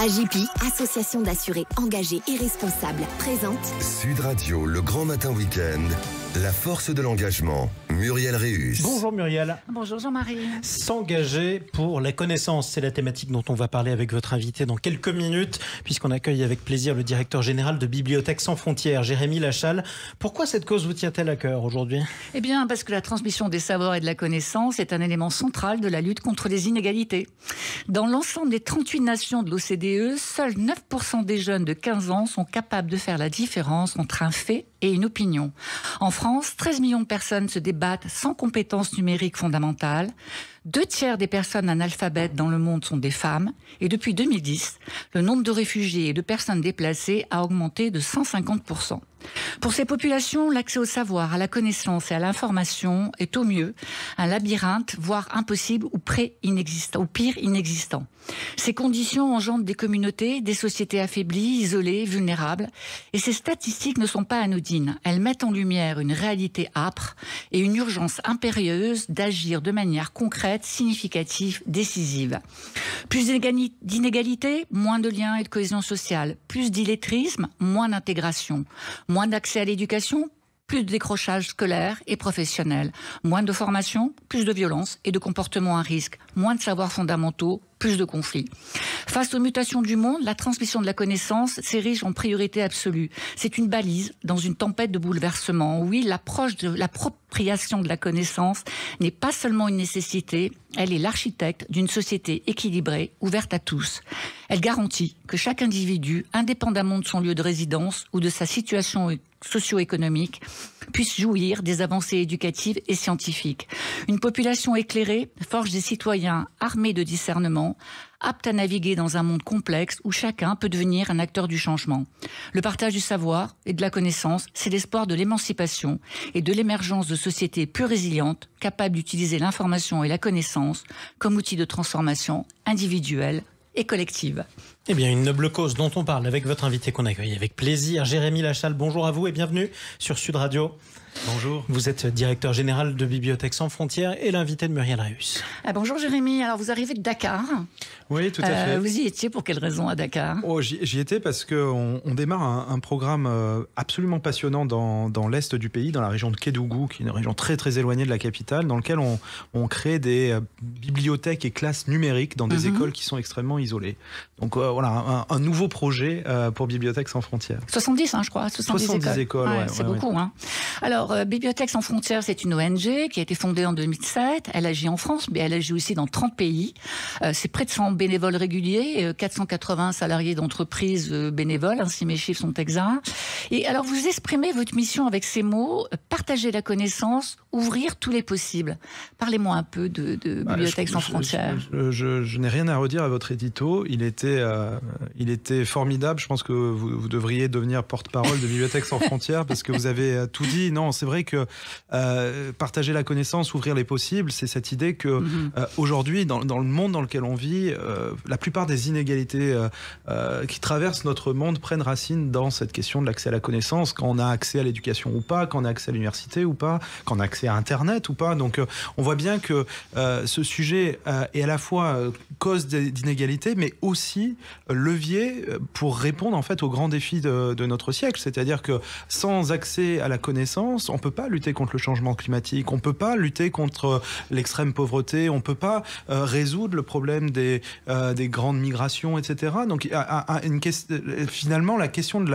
AJPI, association d'assurés engagés et responsables, présente Sud Radio, le grand matin week-end, la force de l'engagement. Muriel Réus. Bonjour Muriel. Bonjour Jean-Marie. S'engager pour la connaissance, c'est la thématique dont on va parler avec votre invité dans quelques minutes, puisqu'on accueille avec plaisir le directeur général de Bibliothèques sans frontières, Jérémy Lachal. Pourquoi cette cause vous tient-elle à cœur aujourd'hui ? Eh bien, parce que la transmission des savoirs et de la connaissance est un élément central de la lutte contre les inégalités. Dans l'ensemble des 38 nations de l'OCDE, seuls 9% des jeunes de 15 ans sont capables de faire la différence entre un fait et une opinion. En France, 13 millions de personnes se débattent sans compétences numériques fondamentales. 2/3 des personnes analphabètes dans le monde sont des femmes. Et depuis 2010, le nombre de réfugiés et de personnes déplacées a augmenté de 150%. Pour ces populations, l'accès au savoir, à la connaissance et à l'information est au mieux un labyrinthe, voire impossible ou inexistant, ou pire inexistant. Ces conditions engendrent des communautés, des sociétés affaiblies, isolées, vulnérables. Et ces statistiques ne sont pas anodines. Elles mettent en lumière une réalité âpre et une urgence impérieuse d'agir de manière concrète, significative, décisive. Plus d'inégalités, moins de liens et de cohésion sociale. Plus d'illettrisme, moins d'intégration. Moins d'accès à l'éducation, plus de décrochage scolaire et professionnel. Moins de formation, plus de violence et de comportements à risque. Moins de savoirs fondamentaux, plus de conflits. Face aux mutations du monde, la transmission de la connaissance s'érige en priorité absolue. C'est une balise dans une tempête de bouleversements. Oui, l'approche de l'appropriation de la connaissance n'est pas seulement une nécessité, elle est l'architecte d'une société équilibrée, ouverte à tous. Elle garantit que chaque individu, indépendamment de son lieu de résidence ou de sa situation socio-économique, puisse jouir des avancées éducatives et scientifiques. Une population éclairée forge des citoyens armés de discernement, aptes à naviguer dans un monde complexe où chacun peut devenir un acteur du changement. Le partage du savoir et de la connaissance, c'est l'espoir de l'émancipation et de l'émergence de sociétés plus résilientes, capables d'utiliser l'information et la connaissance comme outil de transformation individuelle et collective. Eh bien, une noble cause dont on parle avec votre invité qu'on accueille avec plaisir, Jérémy Lachal. Bonjour à vous et bienvenue sur Sud Radio. Bonjour. Vous êtes directeur général de Bibliothèques sans frontières et l'invité de Muriel Réus. Bonjour Jérémy, alors vous arrivez de Dakar. Oui, tout à fait. Vous y étiez pour quelle raison à Dakar ? J'y étais parce qu'on démarre un programme absolument passionnant dans l'est du pays, dans la région de Kédougou, qui est une région très très éloignée de la capitale, dans lequel on crée des bibliothèques et classes numériques dans des écoles qui sont extrêmement isolées. Donc voilà, un nouveau projet pour Bibliothèques sans frontières. 70, je crois. 70 écoles, ouais, c'est beaucoup. Ouais. Alors, Bibliothèques sans frontières, c'est une ONG qui a été fondée en 2007. Elle agit en France, mais elle agit aussi dans 30 pays. C'est près de 100 bénévoles réguliers, 480 salariés d'entreprises bénévoles, si mes chiffres sont exacts. Et alors, vous exprimez votre mission avec ces mots, partager la connaissance, ouvrir tous les possibles. Parlez-moi un peu de Bibliothèques sans frontières. Je n'ai rien à redire à votre édito. Il était formidable. Je pense que vous devriez devenir porte-parole de Bibliothèques sans frontières parce que vous avez tout dit. Non, c'est vrai que partager la connaissance, ouvrir les possibles, c'est cette idée que aujourd'hui, dans le monde dans lequel on vit, la plupart des inégalités qui traversent notre monde prennent racine dans cette question de l'accès à la connaissance, quand on a accès à l'éducation ou pas, quand on a accès à l'université ou pas, quand on a accès à Internet ou pas. Donc on voit bien que ce sujet est à la fois cause d'inégalités, mais aussi levier pour répondre en fait aux grands défis de notre siècle. C'est-à-dire que sans accès à la connaissance, on ne peut pas lutter contre le changement climatique, on ne peut pas lutter contre l'extrême pauvreté, on ne peut pas résoudre le problème des grandes migrations, etc. Donc finalement, la question de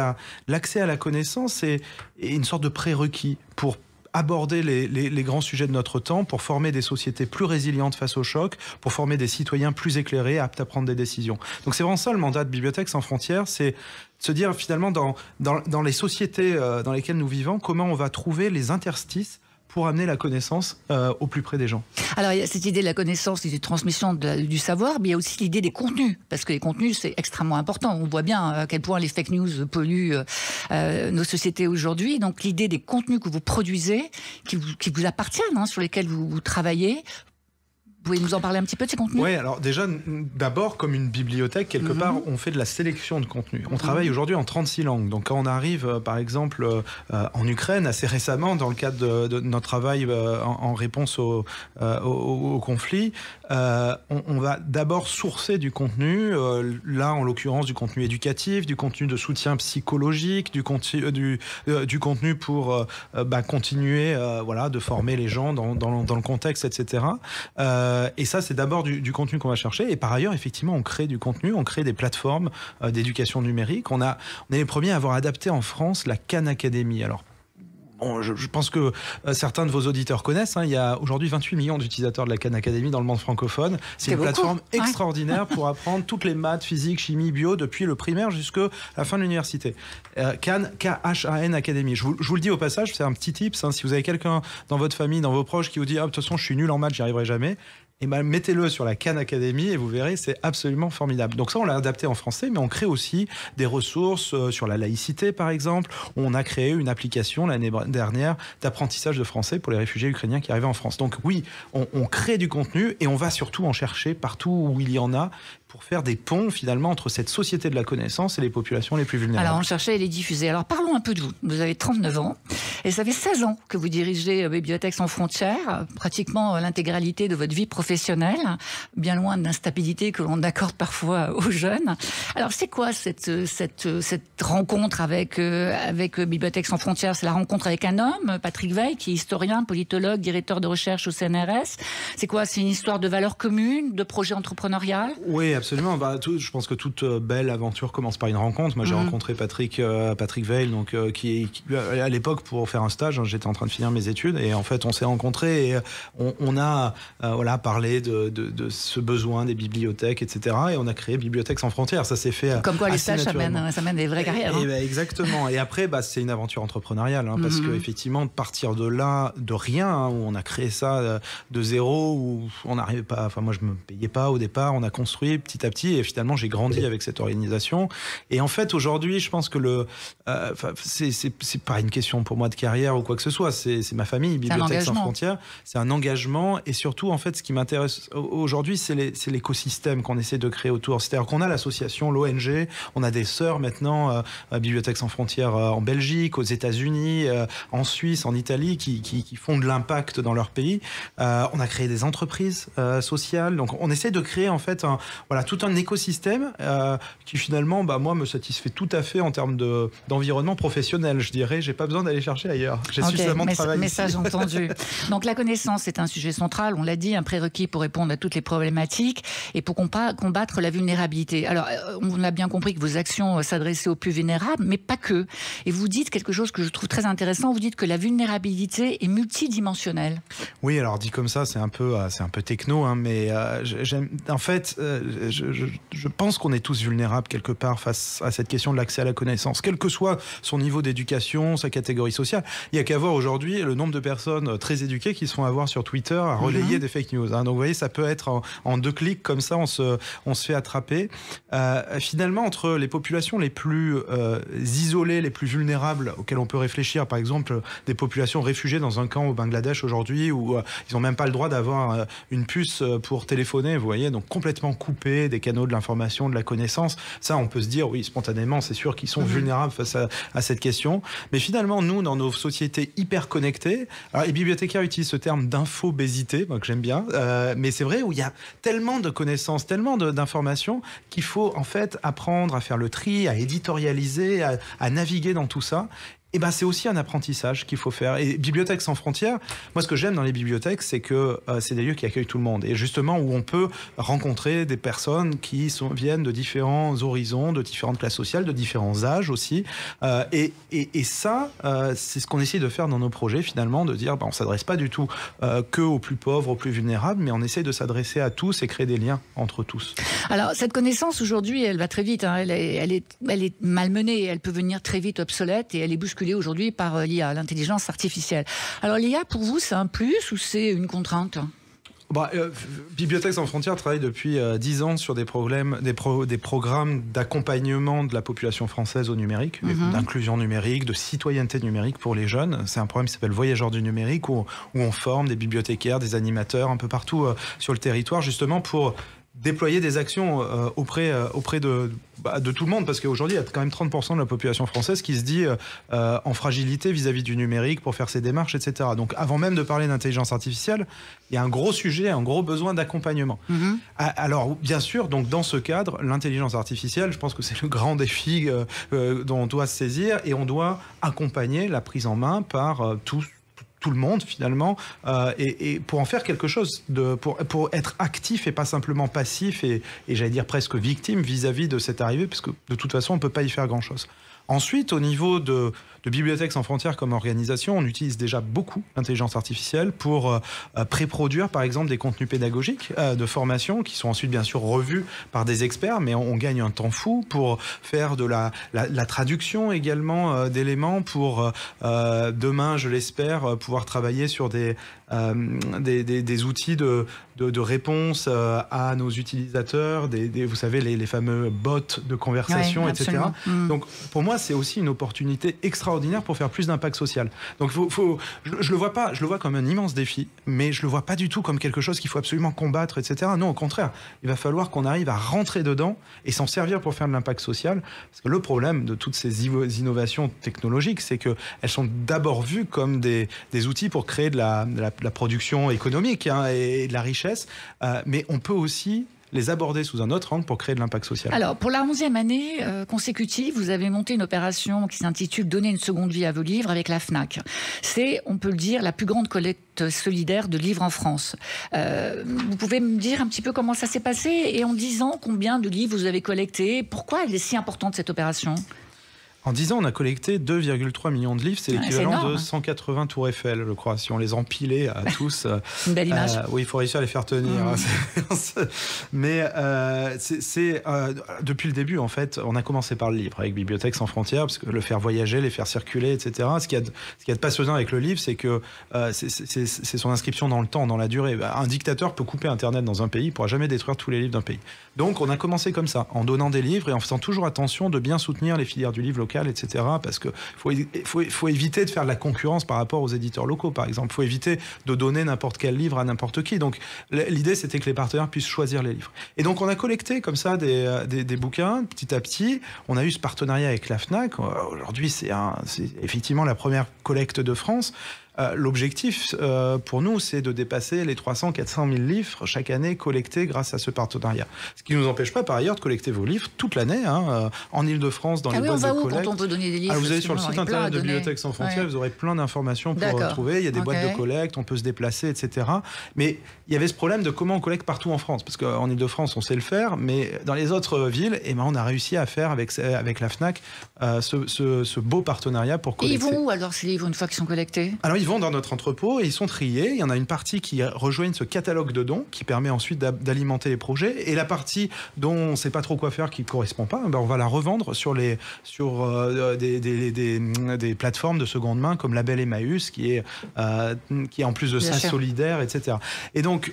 l'accès à la connaissance est une sorte de prérequis pour aborder les grands sujets de notre temps, pour former des sociétés plus résilientes face au choc, pour former des citoyens plus éclairés, aptes à prendre des décisions. Donc c'est vraiment ça le mandat de Bibliothèques sans frontières, c'est se dire finalement dans les sociétés dans lesquelles nous vivons, comment on va trouver les interstices pour amener la connaissance au plus près des gens. Alors, il y a cette idée de la connaissance et de transmission du savoir, mais il y a aussi l'idée des contenus, parce que les contenus, c'est extrêmement important. On voit bien à quel point les fake news polluent nos sociétés aujourd'hui. Donc, l'idée des contenus que vous produisez, qui vous appartiennent, sur lesquels vous travaillez, Vous pouvez nous en parler un petit peu de ces contenus ? Oui, alors déjà, d'abord, comme une bibliothèque, quelque part, on fait de la sélection de contenu. On travaille aujourd'hui en 36 langues. Donc quand on arrive, par exemple, en Ukraine, assez récemment, dans le cadre de notre travail en réponse au conflit, on va d'abord sourcer du contenu, là, en l'occurrence, du contenu éducatif, du contenu de soutien psychologique, du contenu pour continuer de former les gens dans le contexte, etc. Et ça, c'est d'abord du contenu qu'on va chercher. Et par ailleurs, effectivement, on crée du contenu, on crée des plateformes d'éducation numérique. On est les premiers à avoir adapté en France la Khan Academy. Alors, je pense que certains de vos auditeurs connaissent. Il y a aujourd'hui 28 millions d'utilisateurs de la Khan Academy dans le monde francophone. C'est une plateforme extraordinaire pour apprendre toutes les maths, physique, chimie, bio, depuis le primaire jusqu'à la fin de l'université. Khan, K-H-A-N Academy. Je vous le dis au passage, c'est un petit tips. Si vous avez quelqu'un dans votre famille, dans vos proches qui vous dit « de toute façon, je suis nul en maths, j'y arriverai jamais », et mettez-le sur la Khan Academy et vous verrez, c'est absolument formidable. Donc ça, on l'a adapté en français, mais on crée aussi des ressources sur la laïcité, par exemple. On a créé une application l'année dernière d'apprentissage de français pour les réfugiés ukrainiens qui arrivaient en France. Donc oui, on crée du contenu et on va surtout en chercher partout où il y en a pour faire des ponts finalement entre cette société de la connaissance et les populations les plus vulnérables. Alors on cherchait et les diffuser. Alors parlons un peu de vous. Vous avez 39 ans et ça fait 16 ans que vous dirigez Bibliothèques sans frontières, pratiquement l'intégralité de votre vie professionnelle, bien loin de l'instabilité que l'on accorde parfois aux jeunes. Alors c'est quoi cette rencontre avec Bibliothèques sans frontières ? C'est la rencontre avec un homme, Patrick Weil, qui est historien, politologue, directeur de recherche au CNRS. C'est quoi ? C'est une histoire de valeurs communes, de projet entrepreneurial ? Oui, absolument. Je pense que toute belle aventure commence par une rencontre. Moi, j'ai rencontré Patrick Weil, donc qui à l'époque, pour faire un stage, j'étais en train de finir mes études, et en fait, on s'est rencontrés et on a parlé de ce besoin des bibliothèques, etc. Et on a créé Bibliothèques sans frontières. Ça s'est fait comme quoi les stages, ça mène des vraies carrières. Exactement. Et après, c'est une aventure entrepreneuriale, parce qu'effectivement, de partir de là, de rien, où on a créé ça de zéro, où on n'arrivait pas. Enfin, moi, je me payais pas au départ. On a construit petit à petit, et finalement j'ai grandi avec cette organisation. Et en fait, aujourd'hui, je pense que c'est pas une question pour moi de carrière ou quoi que ce soit, c'est ma famille, Bibliothèques sans frontières, c'est un engagement. Et surtout, en fait, ce qui m'intéresse aujourd'hui, c'est l'écosystème qu'on essaie de créer autour. C'est-à-dire qu'on a l'association, l'ONG, on a des sœurs maintenant, Bibliothèques sans frontières en Belgique, aux États-Unis, en Suisse, en Italie, qui font de l'impact dans leur pays. On a créé des entreprises sociales. Donc on essaie de créer en fait tout un écosystème qui finalement, moi, me satisfait tout à fait en termes d'environnement professionnel, je dirais. J'ai pas besoin d'aller chercher ailleurs. J'ai suffisamment de travail. Message entendu. Donc la connaissance est un sujet central, on l'a dit, un prérequis pour répondre à toutes les problématiques et pour combattre la vulnérabilité. Alors, on a bien compris que vos actions s'adressaient aux plus vulnérables, mais pas que. Et vous dites quelque chose que je trouve très intéressant, vous dites que la vulnérabilité est multidimensionnelle. Oui, alors dit comme ça, c'est un peu techno, mais en fait, je pense qu'on est tous vulnérables quelque part face à cette question de l'accès à la connaissance, quel que soit son niveau d'éducation, sa catégorie sociale. Il n'y a qu'à voir aujourd'hui le nombre de personnes très éduquées qui se font avoir sur Twitter à relayer des fake news. Donc vous voyez, ça peut être en 2 clics comme ça, on se fait attraper. Finalement, entre les populations les plus isolées, les plus vulnérables, auxquelles on peut réfléchir, par exemple des populations réfugiées dans un camp au Bangladesh aujourd'hui, où ils n'ont même pas le droit d'avoir une puce pour téléphoner, vous voyez, donc complètement coupés des canaux de l'information, de la connaissance. Ça, on peut se dire, oui, spontanément, c'est sûr qu'ils sont vulnérables face à cette question. Mais finalement, nous, dans nos sociétés hyper connectées, alors les bibliothécaires utilisent ce terme d'infobésité, que j'aime bien, mais c'est vrai, où il y a tellement de connaissances, tellement d'informations, qu'il faut en fait apprendre à faire le tri, à éditorialiser, à naviguer dans tout ça. Et c'est aussi un apprentissage qu'il faut faire. Et Bibliothèques sans frontières, moi, ce que j'aime dans les bibliothèques, c'est que c'est des lieux qui accueillent tout le monde. Et justement, où on peut rencontrer des personnes qui viennent de différents horizons, de différentes classes sociales, de différents âges aussi. Et ça, c'est ce qu'on essaie de faire dans nos projets, finalement, de dire, on ne s'adresse pas du tout que aux plus pauvres, aux plus vulnérables, mais on essaie de s'adresser à tous et créer des liens entre tous. Alors, cette connaissance, aujourd'hui, elle va très vite. Elle est malmenée, elle peut venir très vite obsolète et elle est bousculée aujourd'hui par l'IA, l'intelligence artificielle. Alors l'IA, pour vous, c'est un plus ou c'est une contrainte ? Bibliothèques sans frontières travaille depuis 10 ans sur des programmes d'accompagnement de la population française au numérique, d'inclusion numérique, de citoyenneté numérique pour les jeunes. C'est un programme qui s'appelle Voyageurs du numérique où on forme des bibliothécaires, des animateurs un peu partout sur le territoire justement pour déployer des actions auprès de tout le monde, parce qu'aujourd'hui, il y a quand même 30% de la population française qui se dit en fragilité vis-à-vis du numérique pour faire ses démarches, etc. Donc, avant même de parler d'intelligence artificielle, il y a un gros sujet, un gros besoin d'accompagnement. Alors, bien sûr, donc dans ce cadre, l'intelligence artificielle, je pense que c'est le grand défi dont on doit se saisir, et on doit accompagner la prise en main par tout le monde finalement, et pour en faire quelque chose, pour être actif et pas simplement passif et j'allais dire presque victime vis-à-vis de cette arrivée, parce que de toute façon on ne peut pas y faire grand-chose. Ensuite, au niveau de Bibliothèques sans frontières comme organisation, on utilise déjà beaucoup l'intelligence artificielle pour pré-produire par exemple des contenus pédagogiques de formation qui sont ensuite bien sûr revus par des experts, mais on gagne un temps fou pour faire de la traduction également d'éléments pour demain, je l'espère, pouvoir travailler sur des outils de réponse à nos utilisateurs, vous savez, les fameux bots de conversation, etc. Donc, pour moi, c'est aussi une opportunité extraordinaire pour faire plus d'impact social. Donc, je le vois pas, je le vois comme un immense défi, mais je le vois pas du tout comme quelque chose qu'il faut absolument combattre, etc. Non, au contraire, il va falloir qu'on arrive à rentrer dedans et s'en servir pour faire de l'impact social. Parce que le problème de toutes ces innovations technologiques, c'est qu'elles sont d'abord vues comme des outils pour créer de la production économique et de la richesse, mais on peut aussi les aborder sous un autre angle pour créer de l'impact social. Alors, pour la 11e année consécutive, vous avez monté une opération qui s'intitule « Donner une seconde vie à vos livres » avec la FNAC. C'est, on peut le dire, la plus grande collecte solidaire de livres en France. Vous pouvez me dire un petit peu comment ça s'est passé, et en 10 ans, combien de livres vous avez collectés? Pourquoi elle est si importante, cette opération? En 10 ans, on a collecté 2,3 millions de livres. C'est l'équivalent de 180 tours Eiffel, je crois, si on les empilait à tous. Une belle image. Oui, il faut réussir à les faire tenir. Mais depuis le début, en fait, on a commencé par le livre, avec Bibliothèques sans frontières, parce que le faire voyager, les faire circuler, etc. Ce qu'il y a de passionnant avec le livre, c'est que c'est son inscription dans le temps, dans la durée. Un dictateur peut couper Internet dans un pays, il ne pourra jamais détruire tous les livres d'un pays. Donc, on a commencé comme ça, en donnant des livres et en faisant toujours attention de bien soutenir les filières du livre local, etc. Parce qu'il faut éviter de faire de la concurrence par rapport aux éditeurs locaux, par exemple. Il faut éviter de donner n'importe quel livre à n'importe qui. Donc, l'idée, c'était que les partenaires puissent choisir les livres. Et donc, on a collecté comme ça des bouquins, petit à petit. On a eu ce partenariat avec la FNAC. Aujourd'hui, c'est effectivement la première collecte de France. L'objectif pour nous, c'est de dépasser les 300-400 000 livres chaque année collectés grâce à ce partenariat. Ce qui ne nous empêche pas, par ailleurs, de collecter vos livres toute l'année, en Ile-de-France, dans les boîtes de collecte. On va où quand on peut donner des livres? Vous allez sur le site internet de Bibliothèques sans frontières, vous aurez plein d'informations pour trouver. Il y a des boîtes de collecte, on peut se déplacer, etc. Mais il y avait ce problème de comment on collecte partout en France. Parce qu'en Ile-de-France, on sait le faire, mais dans les autres villes, on a réussi à faire avec la FNAC ce beau partenariat pour collecter. Et ils vont où alors ces livres une fois qu'ils sont collectés? Alors ils vont dans notre entrepôt et ils sont triés. Il y en a une partie qui rejoignent ce catalogue de dons qui permet ensuite d'alimenter les projets, et la partie dont on ne sait pas trop quoi faire, qui ne correspond pas, on va la revendre sur des plateformes de seconde main comme Label Emmaüs qui est en plus de ça solidaire, etc. Et donc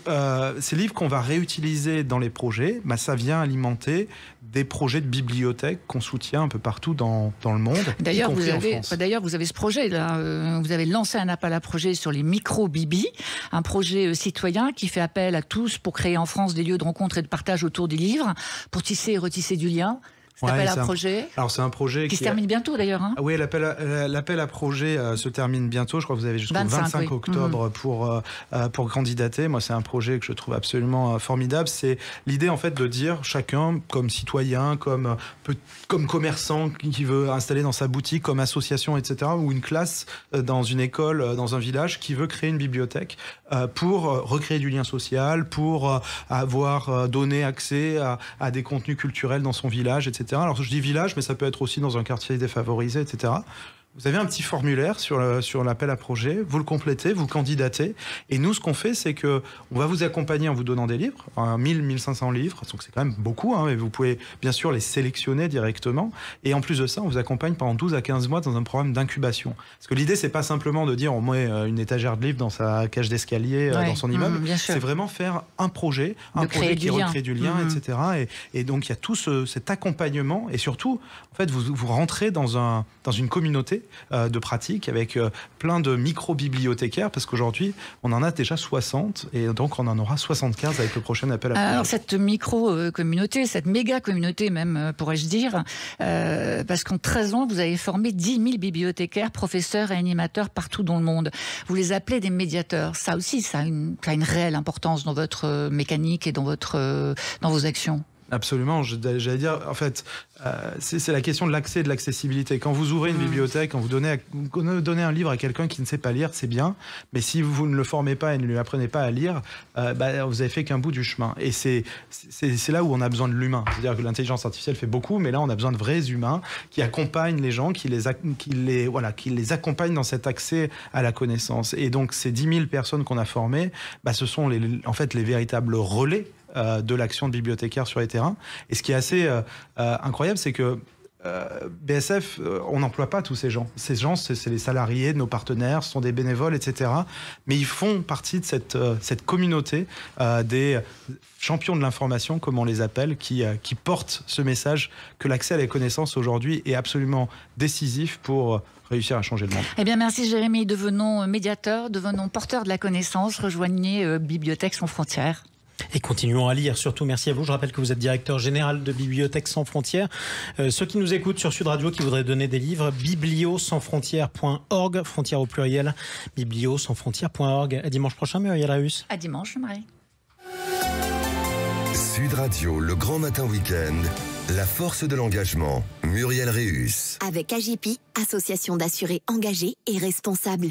ces livres qu'on va réutiliser dans les projets, ça vient alimenter des projets de bibliothèques qu'on soutient un peu partout dans le monde. D'ailleurs, vous avez ce projet là. Vous avez lancé un appel à projet sur les micro-bibis, un projet citoyen qui fait appel à tous pour créer en France des lieux de rencontre et de partage autour des livres, pour tisser et retisser du lien. C'est un projet. Alors c'est un projet qui se termine bientôt d'ailleurs. Oui, l'appel à projet se termine bientôt. Je crois que vous avez jusqu'au 25 octobre pour candidater. Moi, c'est un projet que je trouve absolument formidable. C'est l'idée en fait de dire chacun, comme citoyen, comme commerçant qui veut installer dans sa boutique, comme association, etc., ou une classe dans une école, dans un village, qui veut créer une bibliothèque pour recréer du lien social, pour avoir donné accès à des contenus culturels dans son village, etc. Alors je dis village, mais ça peut être aussi dans un quartier défavorisé, etc. Vous avez un petit formulaire sur l'appel à projet, vous le complétez, vous candidatez, et nous, ce qu'on fait, c'est que on va vous accompagner en vous donnant des livres, 1500 livres, donc c'est quand même beaucoup, hein, et vous pouvez bien sûr les sélectionner directement, et en plus de ça, on vous accompagne pendant 12 à 15 mois dans un programme d'incubation. Parce que l'idée, c'est pas simplement de dire on met une étagère de livres dans sa cage d'escalier, dans son immeuble, c'est vraiment faire un projet qui recrée du lien, etc. Et donc il y a tout cet accompagnement, et surtout, en fait, vous rentrez dans une communauté de pratique avec plein de micro-bibliothécaires, parce qu'aujourd'hui, on en a déjà 60, et donc on en aura 75 avec le prochain appel à projet. Alors, cette micro-communauté, cette méga-communauté même, pourrais-je dire, parce qu'en 13 ans, vous avez formé 10 000 bibliothécaires, professeurs et animateurs partout dans le monde. Vous les appelez des médiateurs. Ça aussi, ça a une réelle importance dans votre mécanique et dans vos actions. Absolument, j'allais dire, en fait, c'est la question de l'accès et de l'accessibilité. Quand vous ouvrez une bibliothèque, quand vous donnez un livre à quelqu'un qui ne sait pas lire, c'est bien, mais si vous ne le formez pas et ne lui apprenez pas à lire, vous avez fait qu'un bout du chemin. Et c'est là où on a besoin de l'humain. C'est-à-dire que l'intelligence artificielle fait beaucoup, mais là, on a besoin de vrais humains qui accompagnent les gens, qui les accompagnent dans cet accès à la connaissance. Et donc, ces 10 000 personnes qu'on a formées, ce sont en fait les véritables relais de l'action de bibliothécaire sur les terrains. Et ce qui est assez incroyable, c'est que BSF, on n'emploie pas tous ces gens. Ces gens, c'est les salariés de nos partenaires, ce sont des bénévoles, etc. Mais ils font partie de cette communauté des champions de l'information, comme on les appelle, qui portent ce message que l'accès à la connaissance aujourd'hui est absolument décisif pour réussir à changer le monde. Eh bien, merci Jérémy. Devenons médiateurs, devenons porteurs de la connaissance, rejoignez Bibliothèques sans frontières. Et continuons à lire, surtout merci à vous. Je rappelle que vous êtes directeur général de Bibliothèques sans frontières. Ceux qui nous écoutent sur Sud Radio, qui voudraient donner des livres, bibliosansfrontières.org, frontières au pluriel, bibliosansfrontières.org. À dimanche prochain, Muriel Réus. À dimanche, Marie. Sud Radio, le grand matin week-end, la force de l'engagement, Muriel Réus. Avec AGP, association d'assurés engagés et responsables.